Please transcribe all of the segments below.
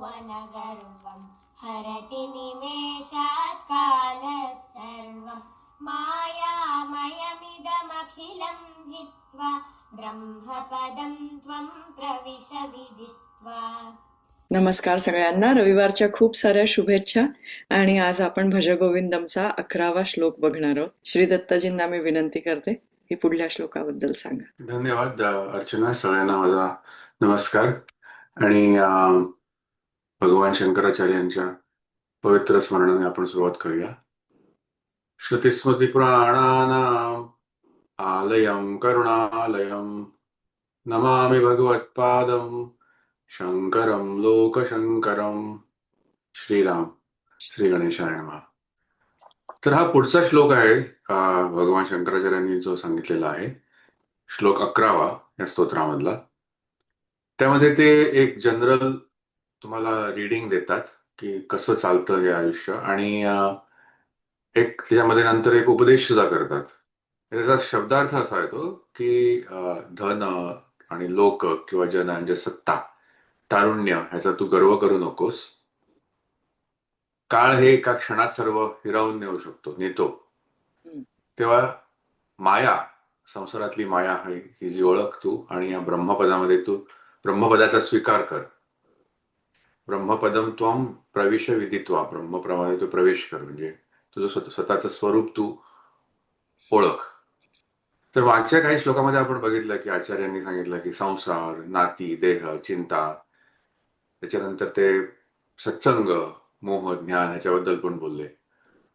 त्रिभुवनगर्वं हरति निमेषात् कालः सर्वं मायामयमिदमखिलं जित्वा ब्रह्मपदं त्वं प्रविश विदित्वा. नमस्कार सगळ्यांना. रविवारच्या खूप साऱ्या शुभेच्छा. आणि आज आपण भजगोविंदमचा 11वा श्लोक बघणार आहोत. श्री दत्ताजींना मी विनंती करते की पुढल्या श्लोकाबद्दल सांगा. धन्यवाद अर्चना. सगळ्यांना माझा नमस्कार. आणि भगवान शंकराचार्यांच्या पवित्र स्मरणाने आपण सुरुवात करूया. श्रुतिस्मृतिपुराणानाम् आलयं करुणालयं नमामि भगवत्पादं शंकरं लोकशंकरं. श्रीराम. श्री गणेशाय नमः. तर हा पुढचा श्लोक आहे भगवान शंकराचार्यांनी जो सांगितलेला आहे, श्लोक 11वा या स्तोत्रामधला. त्यामध्ये ते एक जनरल तुम्हाला रीडिंग देतात की कसं चालतं हे आयुष्य, आणि एक त्याच्यामध्ये नंतर एक उपदेश सुद्धा करतात. त्याचा शब्दार्थ असा येतो की धन आणि लोक किंवा जन म्हणजे सत्ता, तारुण्य, ह्याचा तू गर्व करू नकोस. काळ हे एका क्षणात सर्व हिरावून नेतो. तेव्हा माया, संसारातली माया ही जी ओळख तू, आणि या ब्रह्मपदामध्ये तू ब्रह्मपदाचा स्वीकार कर. ब्रह्मपदम त्वम प्रविश विदित्वा, ब्रह्मप्रमाणे तू प्रवेश कर, म्हणजे तुझं स्वतःचं स्वरूप तू ओळख. तर मागच्या काही श्लोकामध्ये आपण बघितलं की आचार्यांनी सांगितलं की संसार, नाती, देह, चिंता, त्याच्यानंतर ते सत्संग, मोह, ज्ञान ह्याच्याबद्दल पण बोलले.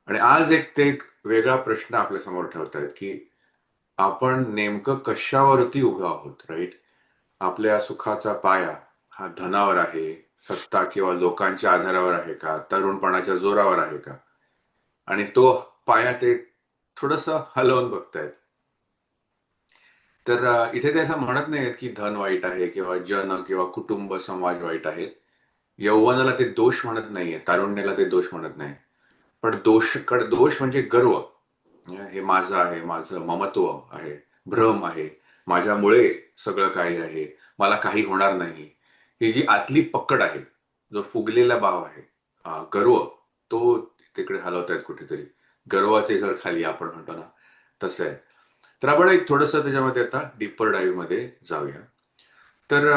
आणि आज ते एक वेगळा प्रश्न आपल्या समोर ठेवतायत की आपण नेमकं कशावरती उभं आहोत. राईट. आपल्या सुखाचा पाया हा धनावर आहे, सत्ता किंवा लोकांच्या आधारावर आहे का, तरुणपणाच्या जोरावर आहे का, आणि तो पाया ते थोडस हलवून बघतायत. तर इथे ते असं म्हणत नाहीत की धन वाईट आहे किंवा जन किंवा कुटुंब समाज वाईट आहे. यौवनाला ते दोष म्हणत नाहीये, तारुण्याला ते दोष म्हणत नाही. पण दोष म्हणजे गर्व. हे माझं आहे, माझं ममत्व आहे, भ्रम आहे, माझ्यामुळे सगळं काही आहे, मला काही होणार नाही, ही जी आतली पकड आहे, जो फुगलेला भाव आहे, गर्व, तो तिकडे हलवतायत कुठेतरी. गर्वाचे घर खाली आपण म्हणतो ना, तसं आहे. तर आपण एक थोडस त्याच्यामध्ये आता डीपर डाईव्ह मध्ये जाऊया. तर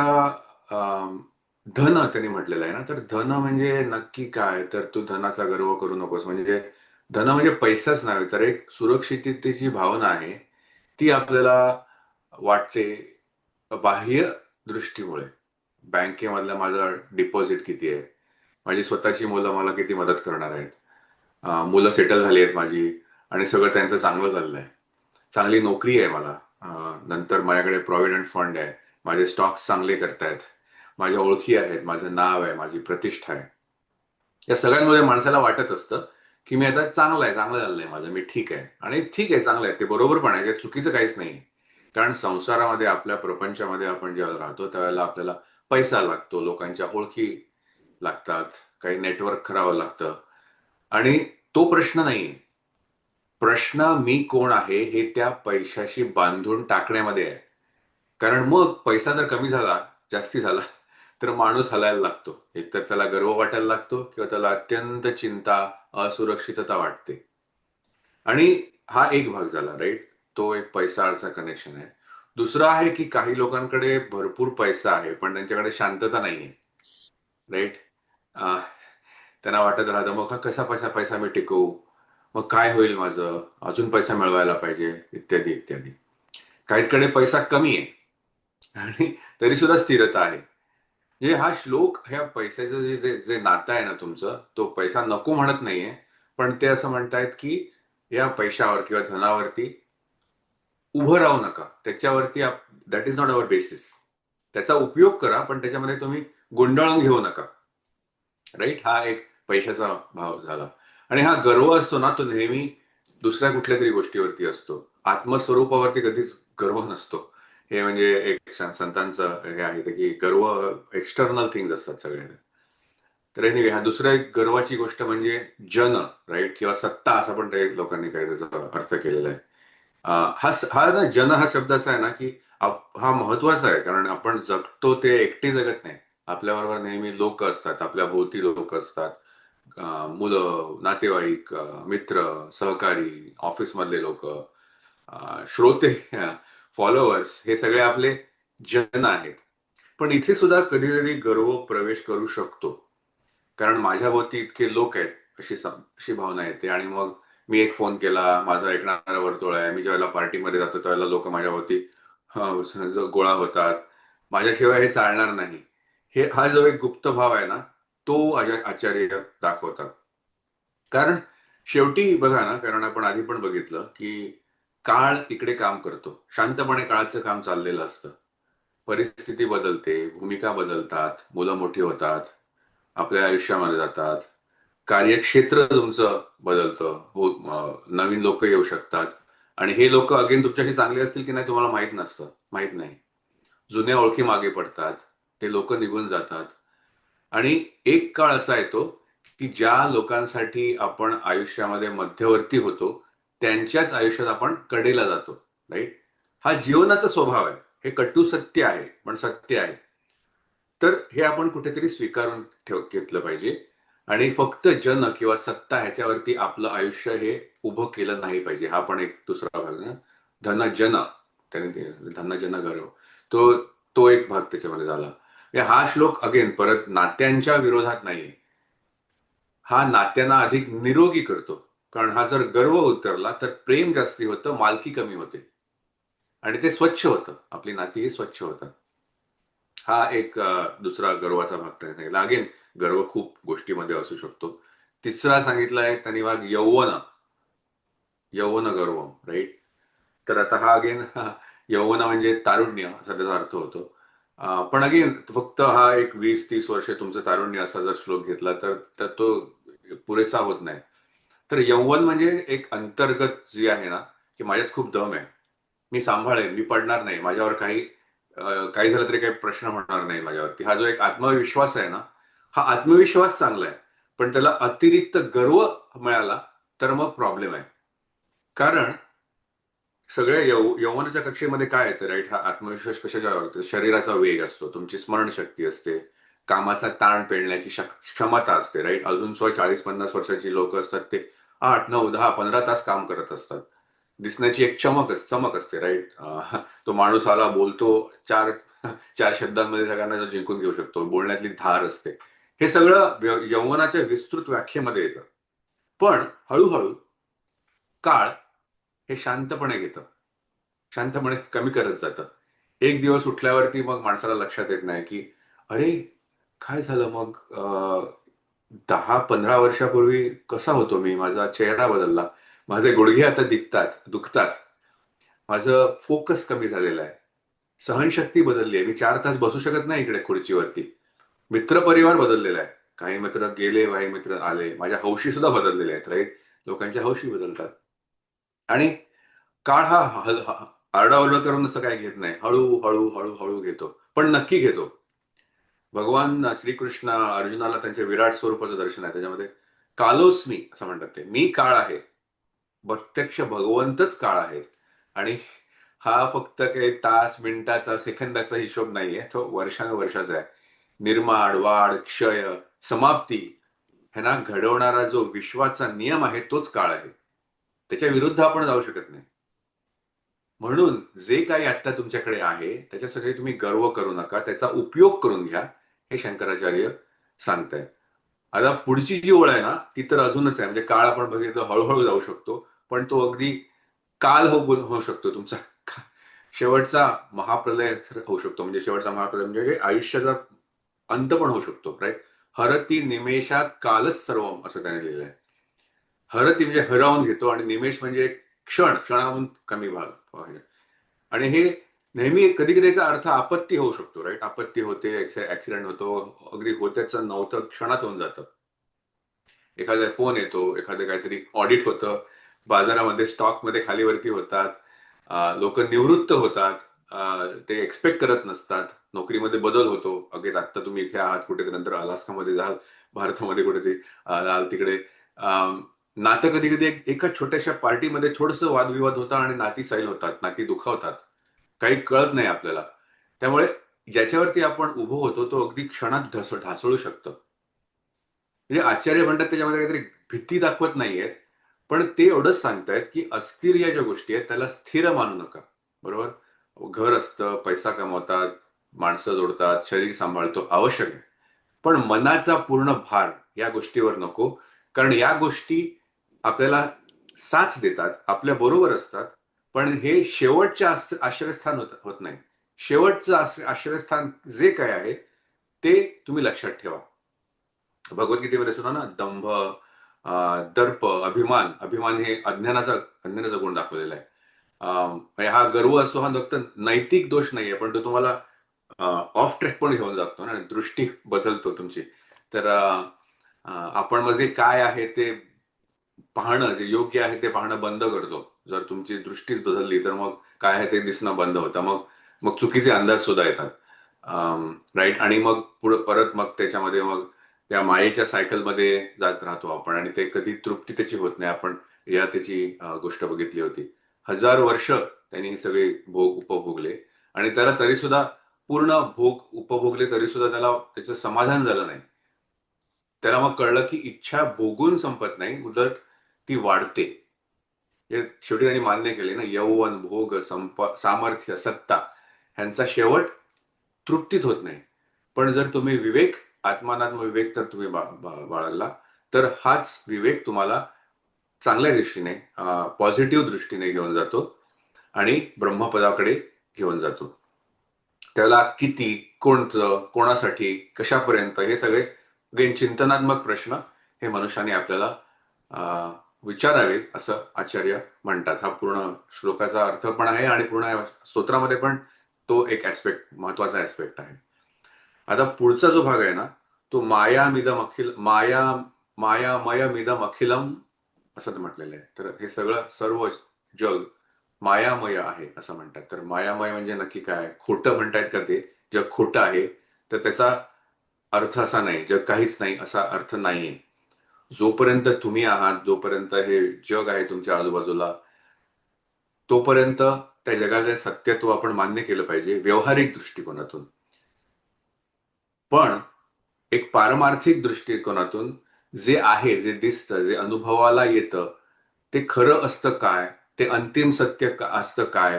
धन त्यांनी म्हटलेलं आहे ना, तर धन म्हणजे नक्की काय, तर तू धनाचा गर्व करू नकोस. म्हणजे धन म्हणजे पैसाच नव्हे, तर एक सुरक्षिततेची भावना आहे, ती आपल्याला वाटते बाह्य दृष्टीमुळे. बँकेमधलं माझं डिपॉझिट किती आहे, माझी स्वतःची मुलं मला किती मदत करणार आहेत, मुलं सेटल झाली आहेत माझी आणि सगळं त्यांचं चांगलं चाललंय, चांगली नोकरी आहे मला, नंतर माझ्याकडे प्रॉव्हिडंट फंड आहे, माझे स्टॉक्स चांगले करतायत, माझ्या ओळखी आहेत, माझं नाव आहे, माझी प्रतिष्ठा आहे. या सगळ्यांमध्ये माणसाला वाटत असतं की मी आता चांगलं झालंय माझं, मी ठीक आहे. आणि ठीक आहे, चांगलं आहे, ते बरोबर पण आहे, चुकीचं काहीच नाही. कारण संसारामध्ये, आपल्या प्रपंचामध्ये आपण जेव्हा राहतो त्यावेळेला आपल्याला पैसा लागतो, लोकांच्या ओळखी लागतात, काही नेटवर्क करावं लागतं. आणि तो प्रश्न नाहीये. प्रश्न मी कोण आहे हे त्या पैशाशी बांधून टाकण्यामध्ये आहे. कारण मग पैसा जर कमी झाला, जास्ती झाला, तर माणूस हलायला लागतो. एकतर त्याला गर्व वाटायला लागतो किंवा त्याला अत्यंत चिंता, असुरक्षितता वाटते. आणि हा एक भाग झाला, राईट. तो एक पैसाचा कनेक्शन आहे. दुसरा आहे की काही लोकांकडे भरपूर पैसा आहे पण त्यांच्याकडे शांतता नाहीये, राईट. त्यांना वाटत राहतं मग कसा पैसा मी टिकवू, मग काय होईल माझं, अजून पैसा मिळवायला पाहिजे, इत्यादी इत्यादी. काहीकडे पैसा कमी आहे आणि तरी सुद्धा स्थिरता आहे. म्हणजे हा श्लोक ह्या पैशाचं जे नातं आहे ना तुमचं, तो पैसा नको म्हणत नाहीये, पण ते असं म्हणतायत की या पैशावर किंवा धनावरती उभं राहू नका, त्याच्यावरती that is not our basis. त्याचा उपयोग करा पण त्याच्यामध्ये तुम्ही गुंडाळून घेऊ नका, राईट. हा एक पैशाचा भाव झाला. आणि हा गर्व असतो ना, तो नेहमी दुसऱ्या कुठल्या तरी गोष्टीवरती असतो, आत्मस्वरूपावरती कधीच गर्व नसतो. हे म्हणजे एक संतांचं हे आहे की गर्व एक्सटर्नल थिंग्स असतात सगळे. तर एनिवे, हा दुसरा एक गर्वाची गोष्ट म्हणजे जन, राईट, किंवा सत्ता, असं पण काही लोकांनी काही त्याचा अर्थ केलेला आहे. हा ना, जन हा शब्द असा आहे ना की हा महत्वाचा आहे, कारण आपण जगतो ते एकटे जगत नाही, आपल्याबरोबर नेहमी लोक असतात, आपल्या भोवती लोक असतात, मुलं, नातेवाईक, मित्र, सहकारी, ऑफिसमधले लोक, श्रोते, फॉलोअर्स, हे सगळे आपले जन आहेत. पण इथे सुद्धा कधी कधी गर्व प्रवेश करू शकतो, कारण माझ्याभोवती इतके लोक आहेत, अशी भावना येते. आणि मग मी एक फोन केला, माझा ऐकणारा वर्तुळ आहे, मी ज्यावेळेला पार्टीमध्ये जातो त्यावेळेला लोक माझ्याभोवती गोळा होतात, माझ्याशिवाय हे चालणार नाही. हा जो एक गुप्त भाव आहे ना, तो आचार्य दाखवतात. कारण शेवटी बघा ना, कारण आपण आधी पण बघितलं की काळ इकडे काम करतो, शांतपणे काळाचं काम चाललेलं असतं. परिस्थिती बदलते, भूमिका बदलतात, मुलं मोठी होतात, आपल्या आयुष्यामध्ये जातात, कार्यक्षेत्र तुमचं बदलतं, नवीन लोक येऊ शकतात. आणि हे लोक अगेन तुमच्याशी चांगले असतील की नाही तुम्हाला माहित नाही. जुन्या ओळखी मागे पडतात, ते लोक निघून जातात. आणि एक काळ असा येतो की ज्या लोकांसाठी आपण आयुष्यामध्ये मध्यवर्ती होतो, त्यांच्याच आयुष्यात आपण कडेला जातो. राईट? हा जीवनाचा स्वभाव आहे, हे कटू सत्य आहे, पण सत्य आहे. तर हे आपण कुठेतरी स्वीकारून घेतलं पाहिजे. आणि फक्त जन किंवा सत्ता ह्याच्यावरती आपलं आयुष्य हे उभं केलं नाही पाहिजे. हा पण एक दुसरा भाग ना, धन त्याने धन जन गर्व, तो तो एक भाग त्याच्यामध्ये झाला. हा श्लोक अगेन परत नात्यांच्या विरोधात नाहीये, हा नात्यांना अधिक निरोगी करतो. कारण हा जर गर्व उतरला तर प्रेम जास्ती होतं, मालकी कमी होते, आणि ते स्वच्छ होतं, आपली नाती ही स्वच्छ होतात. हा एक दुसरा गर्वाचा भाग त्याने सांगितला. अगेन गर्व खूप गोष्टीमध्ये असू शकतो. तिसरा सांगितला आहे त्यांनी भाग, यौवन गर्व. राईट? तर आता हा अगेन यौवन म्हणजे तारुण्य असा त्याचा अर्थ होतो. पण अगेन फक्त हा एक 20-30 वर्ष तुमचं तारुण्य असा जर श्लोक घेतला तर तो पुरेसा होत नाही. तर यौवन म्हणजे एक अंतर्गत जी आहे ना, की माझ्यात खूप दम आहे, मी सांभाळेन, मी पडणार नाही, माझ्यावर काही झालं तरी काही प्रश्न होणार नाही माझ्यावरती, हा जो एक आत्मविश्वास आहे ना, हा आत्मविश्वास चांगला आहे. पण त्याला अतिरिक्त गर्व मिळाला तर मग प्रॉब्लेम आहे. कारण सगळ्या यौवनाच्या कक्षेमध्ये काय येतं, राईट? हा आत्मविश्वास कशाच्यावर? शरीराचा वेग असतो, तुमची स्मरणशक्ती असते, कामाचा ताण पेलण्याची क्षमता असते. राईट? अजून 40-50 वर्षाची लोक असतात, ते 8-9-10-15 तास काम करत असतात. दिसण्याची एक चमक असते. राईट? तो माणूस आला, बोलतो, चार चार शब्दांमध्ये सगळ्यांना जो जिंकून घेऊ शकतो, बोलण्यातली धार असते. हे सगळं यौवनाच्या विस्तृत व्याख्येमध्ये येतं. पण हळूहळू काळ हे शांतपणे घेतं, शांतपणे कमी करत जातं. एक दिवस उठल्यावरती मग माणसाला लक्षात येत नाही की अरे काय झालं, मग 10-15 वर्षापूर्वी कसा होतो मी, माझा चेहरा बदलला, माझे गुडघे आता दुखतात, माझं फोकस कमी झालेलं आहे, सहनशक्ती बदलली आहे, मी 4 तास बसू शकत नाही इकडे खुर्चीवरती, मित्रपरिवार बदललेला आहे, काही मित्र गेले, काही मित्र आले, माझ्या हौशी सुद्धा बदललेल्या आहेत. राईट? लोकांच्या हौशी बदलतात. आणि काळ हा आरडाओरडा करून असं काय घेत नाही, हळू घेतो, पण नक्की घेतो. भगवान श्रीकृष्ण अर्जुनाला त्यांच्या विराट स्वरूपाचं दर्शन आहे, त्याच्यामध्ये कालोस्मी असं म्हणतात, ते मी काळ आहे, प्रत्यक्ष भगवंतच काळ आहेत. आणि हा फक्त काही तास, मिनिटाचा, सेकंदाचा हिशोब नाहीये, तो वर्षानुवर्षाचा आहे. निर्माण, वाढ, क्षय, समाप्ती ह्यांना घडवणारा जो विश्वाचा नियम आहे तोच काळ आहे, त्याच्या विरुद्ध आपण जाऊ शकत नाही. म्हणून जे काही आता तुमच्याकडे आहे त्याच्यासाठी तुम्ही गर्व करू नका, त्याचा उपयोग करून घ्या, हे शंकराचार्य सांगतायत. आता पुढची जी ओळ आहे ना, ती तर अजूनच आहे. म्हणजे काळ आपण बघितलं हळूहळू जाऊ शकतो, पण तो अगदी काल होऊ शकतो तुमचा. शेवटचा महाप्रलय होऊ शकतो. म्हणजे शेवटचा महाप्रलय म्हणजे आयुष्याचा अंत पण होऊ शकतो. राईट? हरती निमेषात कालच सर्वम असं त्याने लिहिलंय. हरती म्हणजे हरावून घेतो, आणि निमेष म्हणजे क्षणाहून कमी भाग. आणि हे नेहमी कधी कधी याचा अर्थ आपत्ती होऊ शकतो. राईट? आपत्ती होते, ऍक्सिडेंट होतो, अगदी होत्याचं नव्हतं क्षणात होऊन जातं. एखादा फोन येतो, एखादं काहीतरी ऑडिट होतं, बाजारामध्ये स्टॉकमध्ये खालीवरती होतात, लोक निवृत्त होतात, ते एक्सपेक्ट करत नसतात, नोकरीमध्ये बदल होतो. अगेच आत्ता तुम्ही इथे आहात, कुठेतरी नंतर अलास्कामध्ये जाल, भारतामध्ये कुठेतरी जाल, तिकडे नातं कधी कधी एका छोट्याशा पार्टीमध्ये थोडंसं वादविवाद होतात आणि नाती सैल होतात, नाती दुखावतात, काही कळत नाही आपल्याला. त्यामुळे ज्याच्यावरती आपण उभं होतो तो अगदी क्षणात ढासळू शकतं. म्हणजे आचार्य म्हणतात त्याच्यामध्ये काहीतरी भीती दाखवत नाहीयेत, पण ते एवढंच सांगतायत की अस्थिर या ज्या गोष्टी आहेत त्याला स्थिर मानू नका. बरोबर? घर असतं, पैसा कमवतात, माणसं जोडतात, शरीर सांभाळतो, आवश्यक आहे. पण मनाचा पूर्ण भार या गोष्टीवर नको, कारण या गोष्टी आपल्याला साथ देतात, आपल्या बरोबर असतात, पण हे शेवटच्या आश्रयस्थान होत नाही. शेवटचं आश्रयस्थान जे काय आहे ते तुम्ही लक्षात ठेवा. भगवद्गीतेमध्ये सुद्धा ना दंभ, दर्प, अभिमान हे अज्ञानाचा गुण दाखवलेला आहे. म्हणजे हा गर्व असतो, हा फक्त नैतिक दोष नाहीये, पण तो तुम्हाला ऑफ ट्रॅक पण घेऊन जातो ना, दृष्टी बदलतो तुमची. तर आपण मग जे काय आहे ते पाहणं, जे योग्य आहे ते पाहणं बंद करतो. जर तुमची दृष्टीच बदलली तर मग काय आहे ते दिसणं बंद होतं. मग मग चुकीचे अंदाज सुद्धा येतात. राईट. आणि मग परत मग त्याच्यामध्ये मग त्या मायेच्या सायकलमध्ये जात राहतो आपण, आणि ते कधी तृप्ती त्याची होत नाही. आपण त्याची गोष्ट बघितली होती. 1000 वर्ष त्यांनी हे सगळे भोग उपभोगले, आणि त्याला तरी सुद्धा पूर्ण भोग उपभोगले तरी सुद्धा त्याला त्याचं समाधान झालं नाही. त्याला मग कळलं की इच्छा भोगून संपत नाही, उलट ती वाढते. हे शेवटी त्यांनी मान्य केले ना, यौवन, भोग, सामर्थ्य, सत्ता ह्यांचा शेवट तृप्तीत होत नाही. पण जर तुम्ही विवेक, आत्मानात्म विवेक जर तुम्ही बाळगला, तर हाच विवेक तुम्हाला चांगल्या दृष्टीने, पॉझिटिव्ह दृष्टीने घेऊन जातो आणि ब्रह्मपदाकडे घेऊन जातो. त्याला किती, कोणतं, कोणासाठी, कशापर्यंत, हे सगळे चिंतनात्मक प्रश्न हे मनुष्याने आपल्याला विचारावे असं आचार्य म्हणतात. हा पूर्ण श्लोकाचा अर्थ पण आहे आणि पूर्ण स्तोत्रामध्ये पण तो एक ऍस्पेक्ट, महत्वाचा ऍस्पेक्ट आहे. आता पुढचा जो भाग आहे ना, तो मायामयमिदम अखिलम असं म्हटलेलं आहे. तर हे सर्व जग मायामय आहे असं म्हणतात. तर मायामय म्हणजे नक्की काय? खोटं म्हणतायत का ते? जग खोटं आहे, तर त्याचा अर्थ असा नाही, जग काहीच नाही असा अर्थ नाहीये. जोपर्यंत तुम्ही आहात, जोपर्यंत हे जग आहे तुमच्या आजूबाजूला, तोपर्यंत त्या जगाचे सत्यत्व आपण मान्य केलं पाहिजे व्यावहारिक दृष्टिकोनातून. पण एक पारमार्थिक दृष्टिकोनातून जे आहे, जे दिसतं, जे अनुभवाला येतं, ते खरं असतं काय, ते अंतिम सत्य असतं काय,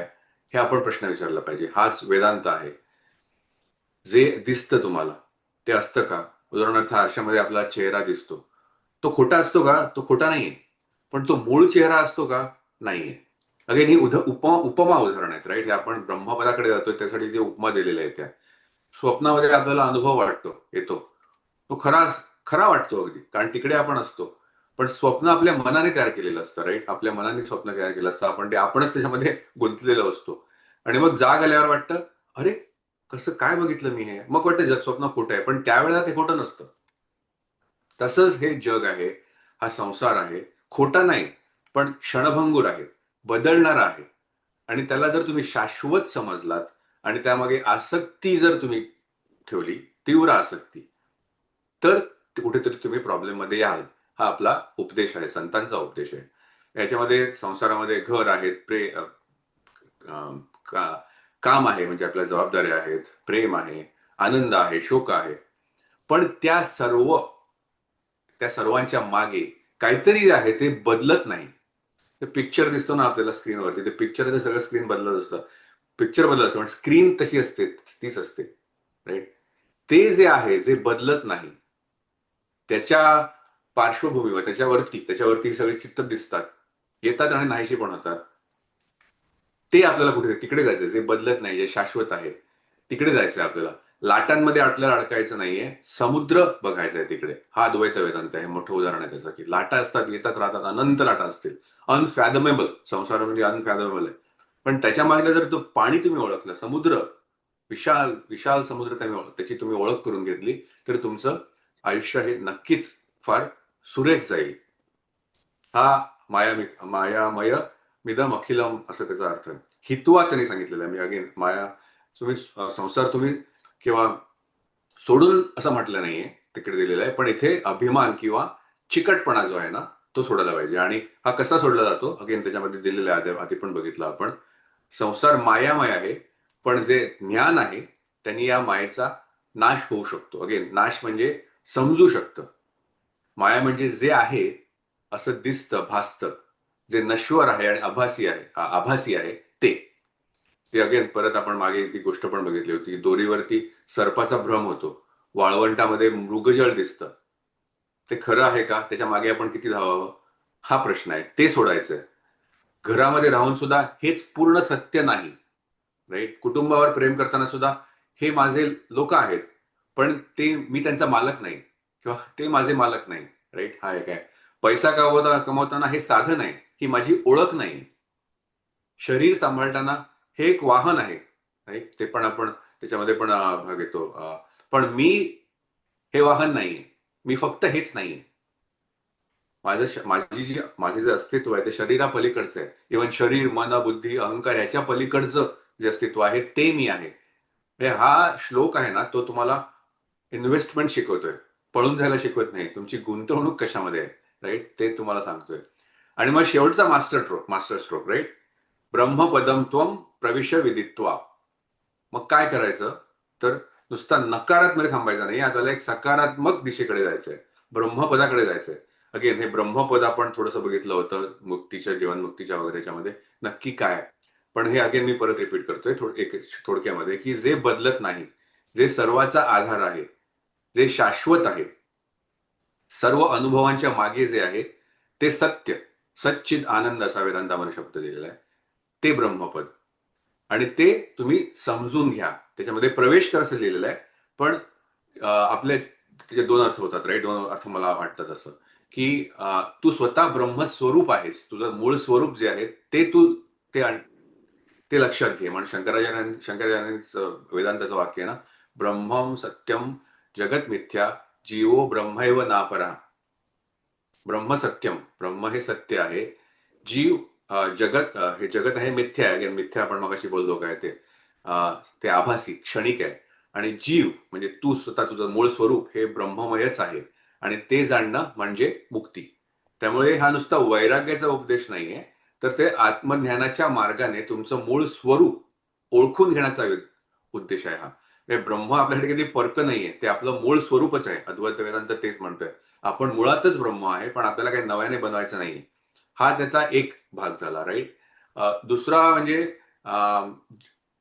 हे आपण प्रश्न विचारला पाहिजे. हाच वेदांत आहे. जे दिसतं तुम्हाला ते असतं का? उदाहरणार्थ आरशामध्ये आपला चेहरा दिसतो, तो खोटा असतो का? तो खोटा नाहीये. पण तो मूळ चेहरा असतो का? नाहीये. अगेन ही उपमा उदाहरण आहेत, राईट. आपण ब्रह्मपदाकडे जातोय त्यासाठी जे उपमा दिलेल्या आहेत त्या स्वप्नामध्ये आपल्याला अनुभव येतो, तो खरा वाटतो अगदी, कारण तिकडे आपण असतो. पण स्वप्न आपल्या मनाने तयार केलेलं असतं, राईट. आपल्या मनाने स्वप्न तयार केलं असतं, आपण आपणच त्याच्यामध्ये गुंतलेलो असतो. आणि मग जाग आल्यावर वाटतं, अरे कसं काय बघितलं मी हे, मग वाटतं स्वप्न खोटं आहे, पण त्यावेळेला ते खोटं नसतं. तसंच हे जग आहे, हा संसार आहे, खोटा नाही, पण क्षणभंगूर आहे, बदलणारा आहे. आणि त्याला जर तुम्ही शाश्वत समजलात आणि त्यामागे आसक्ती जर तुम्ही ठेवली, तीव्र आसक्ती, तर कुठेतरी तुम्ही प्रॉब्लेम मध्ये याल. हा आपला उपदेश आहे, संतांचा उपदेश आहे. याच्यामध्ये संसारामध्ये घर आहेत, काम आहे, म्हणजे आपल्या जबाबदाऱ्या आहेत, प्रेम आहे, आनंद आहे, शोक आहे. पण त्या सर्वांच्या मागे काहीतरी आहे, ते बदलत नाही. ते पिक्चर दिसतो ना आपल्याला स्क्रीनवरती, ते पिक्चरचं सगळं स्क्रीन बदलत असतं, पिक्चर बदलत असतं, पण स्क्रीन तशी असते, तीच असते, राईट. ते जे आहे, जे बदलत नाही, त्याच्या पार्श्वभूमीवर, त्याच्यावरती सगळे चित्र दिसतात, येतात आणि नाहीशी पण होतात. ते आपल्याला कुठे तिकडे जायचं, जे बदलत नाही, जे शाश्वत आहे, तिकडे जायचंय आपल्याला. लाटांमध्ये आपल्याला अडकायचं नाहीये, समुद्र बघायचा आहे तिकडे. हा अद्वैत वेदांत आहे. मोठं उदाहरण आहे त्याचं, की लाटा असतात, येतात राहतात, अनंत लाटा असतील, अनफॅदमेबल. संसार म्हणजे अनफॅदमेबल आहे. पण त्याच्या मागे जर तो पाणी तुम्ही ओळखलं, समुद्र, विशाल विशाल समुद्र त्याची तुम्ही ओळख करून घेतली, तर तुमचं आयुष्य हे नक्कीच फार सुरेख जाईल. हा मायामय मिदम अखिलम असं त्याचा अर्थ आहे. हितवा त्यांनी सांगितलेलं आहे. मी अगेन तुम्ही संसार तुम्ही किंवा सोडून असं म्हटलं नाहीये, तिकडे दिलेलं आहे. पण इथे अभिमान किंवा चिकटपणा जो आहे ना, तो सोडायला पाहिजे. आणि हा कसा सोडला जातो, अगेन त्याच्यामध्ये दिलेला आहे, आधी पण बघितलं आपण. संसार मायामय आहे, पण जे ज्ञान आहे त्यांनी या मायेचा नाश होऊ शकतो. अगेन, नाश म्हणजे समजू शकतं. माया म्हणजे जे आहे असं दिसतं, भासतं, जे नश्वर आहे आणि आभासी आहे ते अगेन परत आपण मागे ती गोष्ट पण बघितली होती. दोरीवरती सर्पाचा भ्रम होतो, वाळवंटामध्ये मृगजळ दिसतं. ते खरं आहे का? त्याच्या मागे आपण किती धावावं हा प्रश्न आहे. ते सोडायचंय. घरामध्ये राहून सुद्धा हेच पूर्ण सत्य नाही, राईट. कुटुंबावर प्रेम करताना सुद्धा हे माझे लोक आहेत, पण ते मी त्यांचा मालक नाही किंवा ते माझे मालक नाही, राईट. हा एक आहे. पैसा कमवताना हे साधन आहे, ही माझी ओळख नाही. शरीर सांभाळताना हे एक वाहन आहे, राईट. ते पण आपण त्याच्यामध्ये पण भाग येतो. पण मी हे वाहन नाहीये, मी फक्त हेच नाहीये. माझे जे अस्तित्व आहे ते शरीरापलीकडचं आहे. इव्हन शरीर, मन, बुद्धी, अहंकार याच्या पलीकडचं जे अस्तित्व आहे ते मी आहे. म्हणजे हा श्लोक आहे ना, तो तुम्हाला इन्व्हेस्टमेंट शिकवतोय, पळून जायला शिकवत नाही. तुमची गुंतवणूक कशामध्ये आहे, राईट, ते तुम्हाला सांगतोय. आणि मग शेवटचा मास्टर स्ट्रोक, राईट. ब्रह्मपदम त्वम प्रविश विदित्वा. मग काय करायचं तर नुसता नकारात्मक थांबायचा नाही, आपल्याला एक सकारात्मक दिशेकडे जायचंय, ब्रह्मपदाकडे जायचंय. अगेन हे ब्रह्मपद आपण थोडंसं बघितलं होतं मुक्तीच्या, जीवनमुक्तीच्या वगैरे त्याच्यामध्ये नक्की काय. पण हे अगेन मी परत रिपीट करतोय थोडक्यामध्ये, की जे बदलत नाही, जे सर्वाचा आधार आहे, जे शाश्वत आहे, सर्व अनुभवांच्या मागे जे आहे ते सत्य, सच्चिद आनंद असा वेदांतामध्ये शब्द दिलेला आहे, ते ब्रह्मपद. आणि ते तुम्ही समजून घ्या. त्याच्यामध्ये प्रवेश करायचं लिहिलेलं आहे. पण आपले त्याचे दोन अर्थ होतात, राईट. दोन अर्थ मला वाटतात असं, की तू स्वतः ब्रह्मस्वरूप आहेस. तुझं मूळ स्वरूप जे आहे ते तू ते लक्षात घे. म्हणून शंकराचार्यांचं वेदांताचं वाक्य आहे ना, ब्रह्मम सत्यम जगत मिथ्या जीवो ब्रह्मैव नापरा. ब्रह्म सत्यम, ब्रह्म हे सत्य आहे. जीव जगत, हे जगत आहे मिथ्या आहे. मिथ्या आपण मगाशी बोललो काय ते आभासी, क्षणिक आहे. आणि जीव म्हणजे तू स्वतः, तुझं मूळ स्वरूप हे ब्रह्ममयच आहे. आणि ते जाणणं म्हणजे मुक्ती. त्यामुळे हा नुसता वैराग्याचा उपदेश नाहीये, तर ते आत्मज्ञानाच्या मार्गाने तुमचं मूळ स्वरूप ओळखून घेण्याचा उद्देश आहे हा. ब्रह्म आपल्याकडे काही पर्क नाहीये, ते आपलं मूळ स्वरूपच आहे. अद्वैत वेदांत तेच म्हणतोय, आपण मुळातच ब्रह्म आहे, पण आपल्याला काही नव्याने बनवायचं नाहीये. हा त्याचा एक भाग झाला, राईट. दुसरा म्हणजे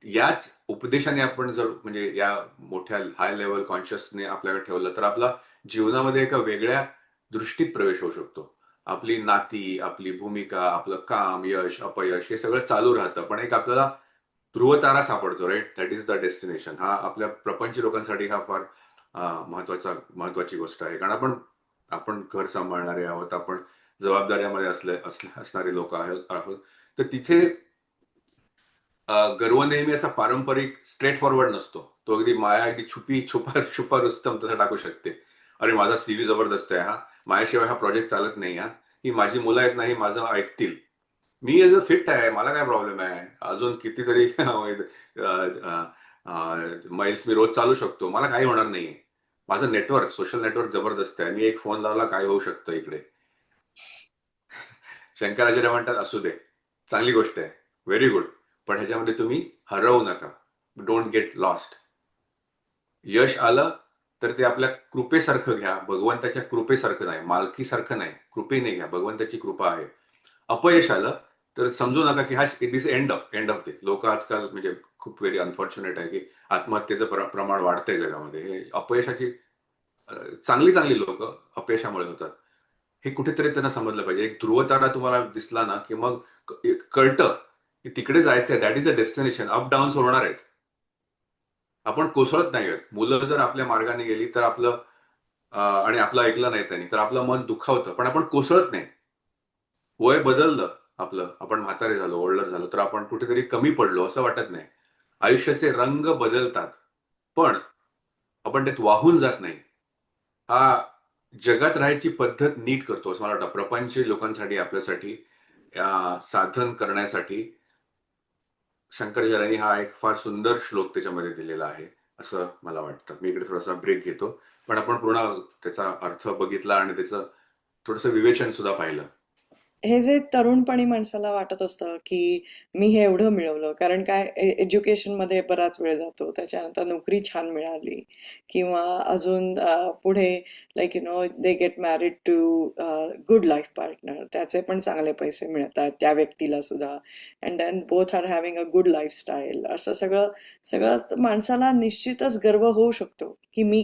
याच उपदेशाने आपण जर म्हणजे या मोठ्या हाय लेवल कॉन्शियसने आपल्याकडे ठेवलं, तर आपला जीवनामध्ये एका वेगळ्या दृष्टीत प्रवेश होऊ शकतो. आपली नाती, आपली भूमिका, आपलं काम, यश, अपयश हे सगळं चालू राहतं, पण एक आपल्याला ध्रुवतारा सापडतो, right. That is the destination. हा आपल्या प्रपंच लोकांसाठी हा फार महत्वाची गोष्ट आहे. कारण आपण घर सांभाळणारे आहोत, आपण जबाबदाऱ्यामध्ये असणारे लोक आहोत. तर तिथे गर्व नेहमी असा पारंपरिक स्ट्रेट फॉरवर्ड नसतो. तो अगदी माया अगदी छुपा रुस्तम तसं टाकू शकते. अरे माझा सीव्ही जबरदस्त आहे, हा माझ्याशिवाय हा प्रोजेक्ट चालत नाही, हा ही माझी मुलं आहेत ना, ही माझं ऐकतील, मी एज अ फिट आहे, मला काय प्रॉब्लेम आहे, अजून कितीतरी मैल्स मी रोज चालू शकतो, मला काही होणार नाहीये, माझं नेटवर्क, सोशल नेटवर्क जबरदस्त आहे, मी एक फोन लावला काय होऊ शकतं इकडे. शंकराचार्य म्हणतात असू दे, चांगली गोष्ट आहे, व्हेरी गुड, पण ह्याच्यामध्ये तुम्ही हरवू नका, डोंट गेट लॉस्ट. यश आलं तर ते आपल्या कृपेसारखं घ्या, भगवंताच्या कृपेसारखं नाही, मालकीसारखं नाही, कृपेने घ्या, भगवंताची कृपा आहे. अपयश आलं तर समजू नका की हा दिस एंड ऑफ ते. लोक आजकाल म्हणजे खूप व्हेरी अनफॉर्च्युनेट आहे की आत्महत्येचं प्रमाण वाढतंय जगामध्ये. हे अपयशाची चांगली लोक अपयशामुळे होतात, हे कुठेतरी त्यांना समजलं पाहिजे. एक ध्रुवतारा तुम्हाला दिसला ना की मग कळतं की तिकडे जायचंय, that is a destination. Up downs होणार आहेत, आपण कोसळत नाही आहोत. मुलं जर आपल्या मार्गाने गेली तर आणि आपलं ऐकलं नाही त्यांनी, तर आपलं मन दुखावतं, पण आपण कोसळत नाही. वय बदललं आपलं, आपण म्हातारे झालो, ओल्डर झालो, तर आपण कुठेतरी कमी पडलो असं वाटत नाही. आयुष्याचे रंग बदलतात, पण आपण त्यात वाहून जात नाही. हा जगात राहायची पद्धत नीट करतो असं मला वाटतं. प्रपंच लोकांसाठी, आपल्यासाठी साधन करण्यासाठी शंकराचार्यांनी हा एक फार सुंदर श्लोक त्याच्यामध्ये दिलेला आहे असं मला वाटतं. मी इकडे थोडासा ब्रेक घेतो, पण आपण पूर्ण त्याचा अर्थ बघितला आणि त्याचं थोडंसं विवेचन सुद्धा पाहिलं. हे जे तरुणपणी माणसाला वाटत असतं की मी हे एवढं मिळवलं, कारण काय एज्युकेशनमध्ये बराच वेळ जातो, त्याच्यानंतर नोकरी छान मिळाली किंवा अजून पुढे like they get married to good life partner, त्याचे पण चांगले पैसे मिळतात त्या व्यक्तीला सुद्धा, and then both are having a good lifestyle. असं सगळं सगळं माणसाला निश्चितच गर्व होऊ शकतो की मी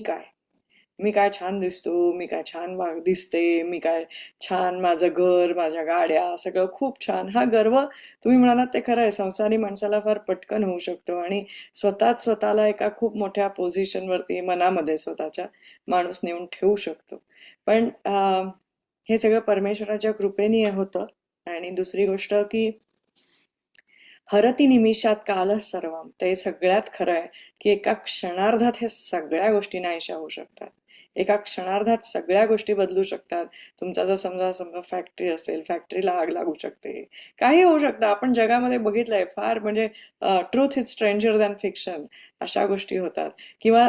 काय छान दिसतो, मी काय छान दिसते, मी काय छान, माझं घर, माझ्या गाड्या, सगळं खूप छान. हा गर्व तुम्ही म्हणालात ते खरं आहे, संसारी माणसाला फार पटकन होऊ शकतो आणि स्वतःच स्वतःला एका खूप मोठ्या पोझिशनवरती मनामध्ये स्वतःच्या माणूस नेऊन ठेवू शकतो. पण हे सगळं परमेश्वराच्या कृपेने होतं. आणि दुसरी गोष्ट की हरति निमिषात कालः सर्वम, ते सगळ्यात खरं आहे की एका क्षणार्धात हे सगळ्या गोष्टी नाहीशा होऊ शकतात. एका क्षणार्धात सगळ्या गोष्टी बदलू शकतात. तुमचा जर समजा समजा फॅक्टरी असेल, फॅक्टरीला आग लागू शकते, काही होऊ शकतं. आपण जगामध्ये बघितलंय फार, म्हणजे truth is stranger than fiction, अशा गोष्टी होतात. किंवा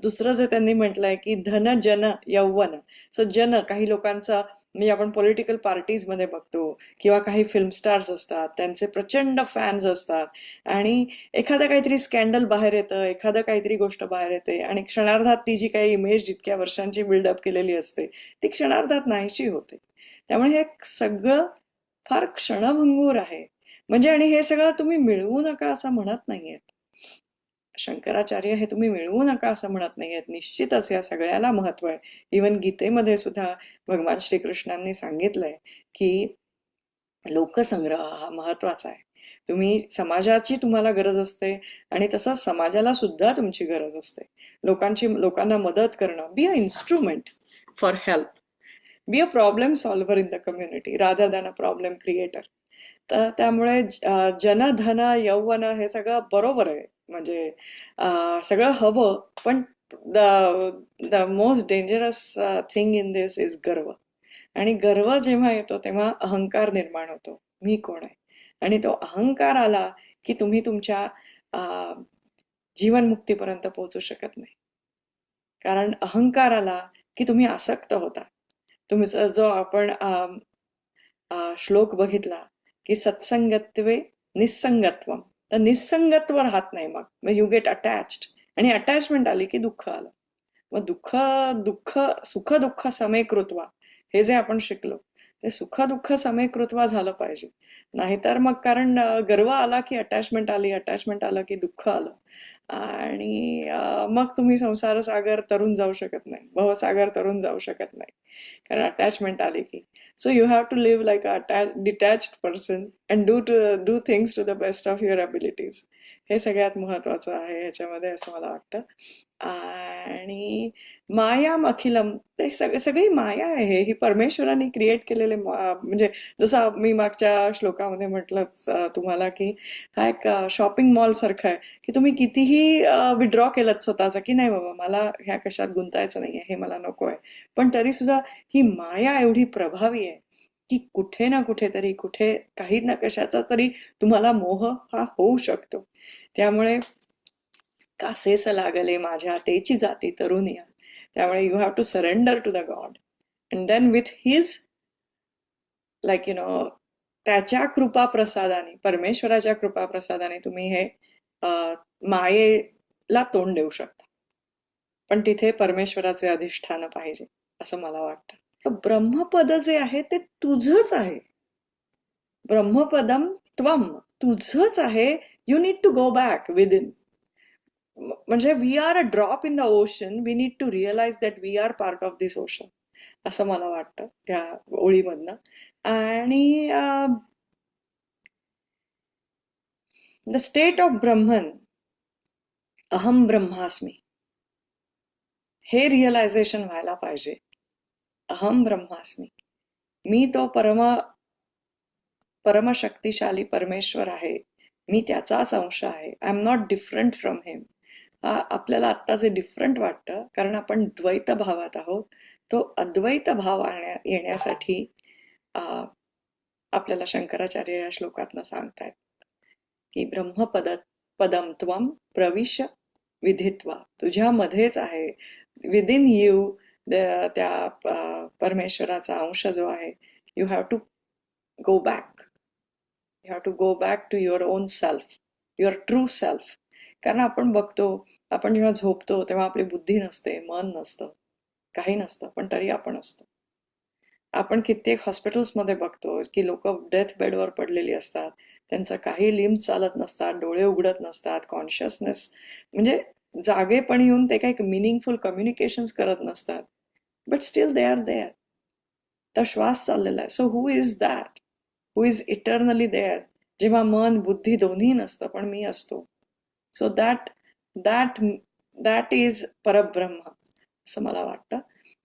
दुसरं जे त्यांनी म्हटलंय की धन जन यौवन, सो जन, काही लोकांचा म्हणजे आपण पॉलिटिकल पार्टीजमध्ये बघतो किंवा काही फिल्म स्टार्स असतात, त्यांचे प्रचंड फॅन्स असतात आणि एखादं काहीतरी स्कॅन्डल बाहेर येतं, एखादं काहीतरी गोष्ट बाहेर येते आणि क्षणार्धात ती जी काही इमेज जितक्या वर्षांची बिल्डअप केलेली असते ती क्षणार्धात नाहीशी होते. त्यामुळे हे सगळं फार क्षणभंगूर आहे. म्हणजे आणि हे सगळं तुम्ही मिळवू नका असं म्हणत नाहीयेत शंकराचार्य, हे तुम्ही मिळवू नका असं म्हणत नाहीयेत. निश्चितच या सगळ्याला महत्व आहे. इवन गीतेमध्ये सुद्धा भगवान श्रीकृष्णांनी सांगितलंय की लोकसंग्रह हा महत्वाचा आहे. समाजाची तुम्हाला गरज असते आणि तसंच समाजाला सुद्धा तुमची गरज असते. लोकांना मदत करणं, be a instrument for help, be a problem solver in the community rather than a problem creator. तर त्यामुळे जनधन यौवन हे सगळं बरोबर आहे. म्हणजे सगळं हवं, पण the the most dangerous thing in this is गर्व. आणि गर्व जेव्हा येतो तेव्हा अहंकार निर्माण होतो, मी कोण आहे. आणि तो अहंकार आला की तुम्ही तुमच्या जीवनमुक्तीपर्यंत पोहोचू शकत नाही. कारण अहंकार आला की तुम्ही आसक्त होता. तुमचा जो आपण श्लोक बघितला की सत्संगत्वे निस्संगत्वम, तर निस्संगत्व राहत नाही, मग यू गेट अटॅच्ड, आणि अटॅचमेंट आली की दुःख आलं. मग दुःख दुःख सुख दुःख समेकृत्वा, हे जे आपण शिकलो ते सुख दुःख समेकृत्वा झालं पाहिजे. नाहीतर मग कारण गर्व आला की अटॅचमेंट आली, अटॅचमेंट आलं की दुःख आलं आणि मग तुम्ही संसार सागर तरून जाऊ शकत नाही, भवसागर तरून जाऊ शकत नाही, कारण अटॅचमेंट आली की. So you have to live like a detached person and do things to the best of your abilities. हे सगळ्यात महत्वाचं आहे ह्याच्यामध्ये असं मला वाटतं. आणि मायाम अखिलम, ते सगळी माया आहे, ही परमेश्वराने क्रिएट केलेले म्हणजे जसं मी मागच्या श्लोकामध्ये म्हटलं तुम्हाला की हा एक शॉपिंग मॉल सारखा आहे की तुम्ही कितीही विड्रॉ केलं स्वतःचा की नाही बाबा मला ह्या कशात गुंतायचं नाहीये, हे मला नको आहे, पण तरी सुद्धा ही माया एवढी प्रभावी आहे की कुठे ना कुठेतरी कुठे काही ना कशाचा तरी तुम्हाला मोह हा होऊ शकतो. त्यामुळे कासेस लागले माझ्या तेची जाती तरुणिया. त्यामुळे you have to surrender to the God and then with his like त्याच्या कृपा प्रसादाने, परमेश्वराच्या कृपा प्रसादाने तुम्ही हे मायेला तोंड देऊ शकता. पण तिथे परमेश्वराचे अधिष्ठान पाहिजे असं मला वाटतं. ब्रह्मपद जे आहे ते तुझंच आहे. ब्रह्मपदम त्वम तुझंच आहे. You need to go back within. म्हणजे we are a drop in the ocean, we need to realise that we are part of this ocean, असं मला वाटतं त्या ओळीमधनं. आणि द स्टेट ऑफ ब्रह्मन, अहम ब्रह्मास्मी, हे रिअलायझेशन व्हायला पाहिजे. अहम ब्रह्मास्मी, मी तो परमशक्तिशाली परमेश्वर आहे, मी त्याचाच अंश आहे. I am not different from him. आपल्याला आत्ता जे डिफरंट वाटतं कारण आपण द्वैत भावात आहोत, तो अद्वैत भाव येण्यासाठी आपल्याला शंकराचार्य या श्लोकातनं सांगतायत की पदम त्वम प्रविश विधित्वा, तुझ्यामध्येच आहे, विदिन यू त्या परमेश्वराचा अंश जो आहे, you have to go back. You have to go back to your own self, your true self. कारण आपण बघतो, आपण जेव्हा झोपतो तेव्हा आपली बुद्धी नसते, मन नसतं, काही नसतं, पण तरी आपण असतो. आपण कित्येक हॉस्पिटल्समध्ये बघतो की लोक डेथ बेडवर पडलेली असतात, त्यांचं काही लिंब चालत नसतात, डोळे उघडत नसतात, कॉन्शियसनेस म्हणजे जागेपण येऊन ते काही मिनिंगफुल कम्युनिकेशन्स करत नसतात, but still they are there. तर श्वास चाललेला आहे. So who is that who is eternally there, जेव्हा मन बुद्धी दोन्ही नसतं पण मी असतो. So that that that is परब्रह्म असं मला वाटतं.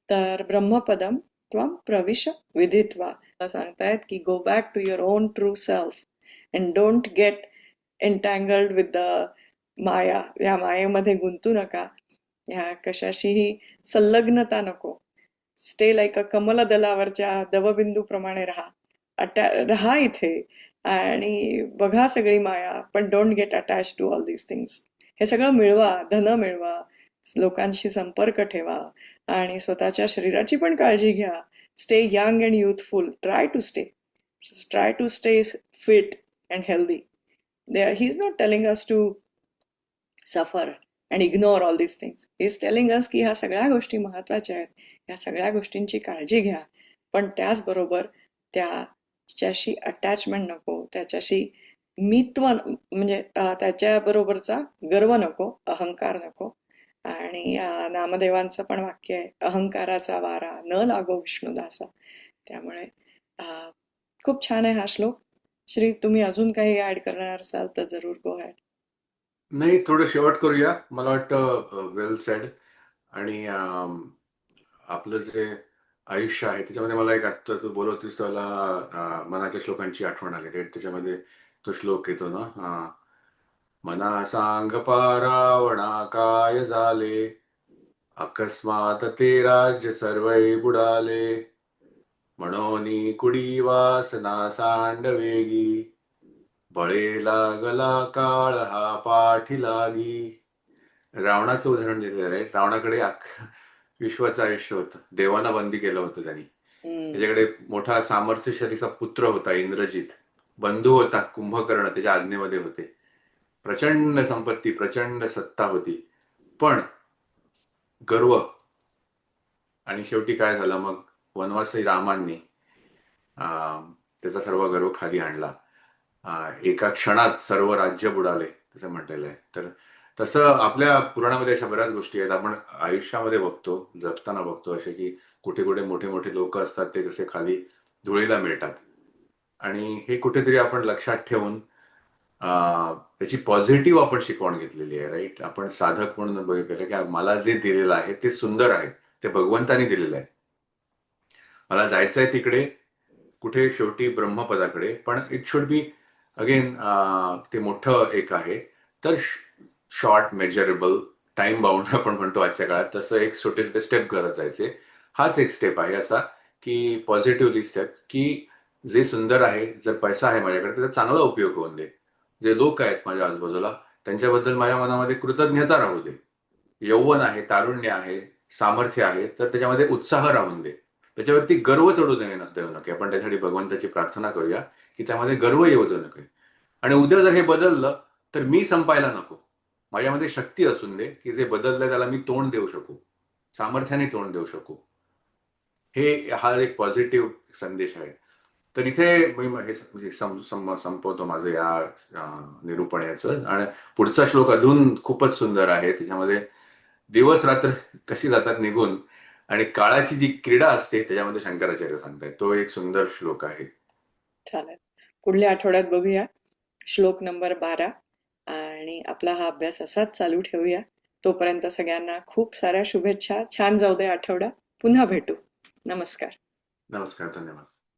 तर ब्रह्मपदम त्वम प्रविश विदित्वा सांगतायत की go back to your own true self and don't get entangled with the maya. या मायेमध्ये गुंतू नका, ह्या कशाशीही संलग्नता नको. स्टे लाईक अ कमलदलावरच्या दवबिंदूप्रमाणे राहा इथे आणि बघा सगळी माया, पण don't get attach to all these things. हे सगळं मिळवा, धन मिळवा, लोकांशी संपर्क ठेवा आणि स्वतःच्या शरीराची पण काळजी घ्या. Stay young and youthful. Try to stay fit and healthy. He is not telling us to suffer and ignore all these things. He is telling us की ह्या सगळ्या गोष्टी महत्वाच्या आहेत, ह्या सगळ्या गोष्टींची काळजी घ्या, पण त्याचबरोबर त्याच्याशी अटॅचमेंट नको, त्याच्याशी मित्व म्हणजे त्याच्याबरोबरचा गर्व नको, अहंकार नको. आणि नामदेवांचं पण वाक्य आहे, अहंकाराचा वारा न लागो विष्णुदासा. त्यामुळे खूप छान आहे हा श्लोक. श्री, तुम्ही अजून काही ऍड करणार असाल तर जरूर गो ॲड. नाही, थोडं शेवट करूया. मला वाटतं वेल सेड. आणि आपलं जे आयुष्य आहे त्याच्यामध्ये मला एक आत्ता तू बोलत होतीस त्याला मनाच्या श्लोकांची आठवण आली. राईट, त्याच्यामध्ये तो श्लोक येतो ना, मना सांग पारावणा काय झाले, अकस्मात ते राज्य सर्वै बुडाले, म्हणोनी कुडी वासना सांडवेगी, बळे लागला काळ हा पाठी लागी. रावणाचं उदाहरण दिलेलं आहे. रावणाकडे विश्वाचं आयुष्य होतं, देवांना बंदी केलं होतं त्यांनी. त्याच्याकडे मोठा सामर्थ्यशालीचा पुत्र होता इंद्रजित, बंधू होता कुंभकर्ण त्याच्या आज्ञेमध्ये होते, प्रचंड संपत्ती, प्रचंड सत्ता होती, पण गर्व. आणि शेवटी काय झालं, मग वनवासी रामांनी त्याचा सर्व गर्व खाली आणला. एका क्षणात सर्व राज्य बुडाले तसं म्हटलेलं आहे. तर तसं आपल्या पुराणामध्ये अशा बऱ्याच गोष्टी आहेत, आपण आयुष्यामध्ये बघतो, जगताना बघतो असे की कुठे कुठे मोठे मोठे लोक असतात, ते कसे खाली धुळीला मिळतात. आणि हे कुठेतरी आपण लक्षात ठेवून त्याची पॉझिटिव्ह आपण शिकवण घेतलेली आहे. राईट, आपण साधक म्हणून बघितलेलं की मला जे दिलेलं आहे ते सुंदर आहे, ते भगवंतानी दिलेलं आहे. मला जायचं आहे तिकडे कुठे, शेवटी ब्रह्मपदाकडे, पण इट शुड बी अगेन ते मोठं एक आहे. तर शॉर्ट मेजरेबल टाइम बाउंड आपण म्हणतो आजच्या काळात, तसं एक छोटे छोटे स्टेप करत जायचे. हाच एक स्टेप आहे असा की पॉझिटिव्हली स्टेप, की जे सुंदर आहे, जर पैसा आहे माझ्याकडे त्याचा चांगला उपयोग होऊन दे, जे लोक आहेत माझ्या आजूबाजूला त्यांच्याबद्दल माझ्या मनामध्ये कृतज्ञता राहू दे, यौवन आहे, तारुण्य आहे, सामर्थ्य आहे, तर त्याच्यामध्ये उत्साह राहून दे, त्याच्यावरती गर्व चढू देऊ नका. आपण त्यासाठी भगवंताची प्रार्थना करूया की त्यामध्ये गर्व येऊ देऊ नका. आणि उद्या जर हे बदललं तर मी संपायला नको, माझ्यामध्ये शक्ती असून दे की जे बदललंय त्याला मी तोंड देऊ शकू, सामर्थ्याने तोंड देऊ शकू. हा एक पॉझिटिव्ह संदेश आहे. तर इथे मी हे संपवतो माझं या निरूपण याचं. आणि पुढचा श्लोक अजून खूपच सुंदर आहे. त्याच्यामध्ये दिवस रात्र कशी जातात निघून आणि काळाची जी क्रीडा असते त्याच्यामध्ये शंकराचार्य सांगतायत. तो एक सुंदर श्लोक आहे. चालेल, पुढल्या आठवड्यात बघूया श्लोक नंबर 12. आणि आपला हा अभ्यास असाच चालू ठेवूया. तोपर्यंत सगळ्यांना खूप साऱ्या शुभेच्छा. छान जाऊ दे आठवडा. पुन्हा भेटू. नमस्कार. नमस्कार, धन्यवाद.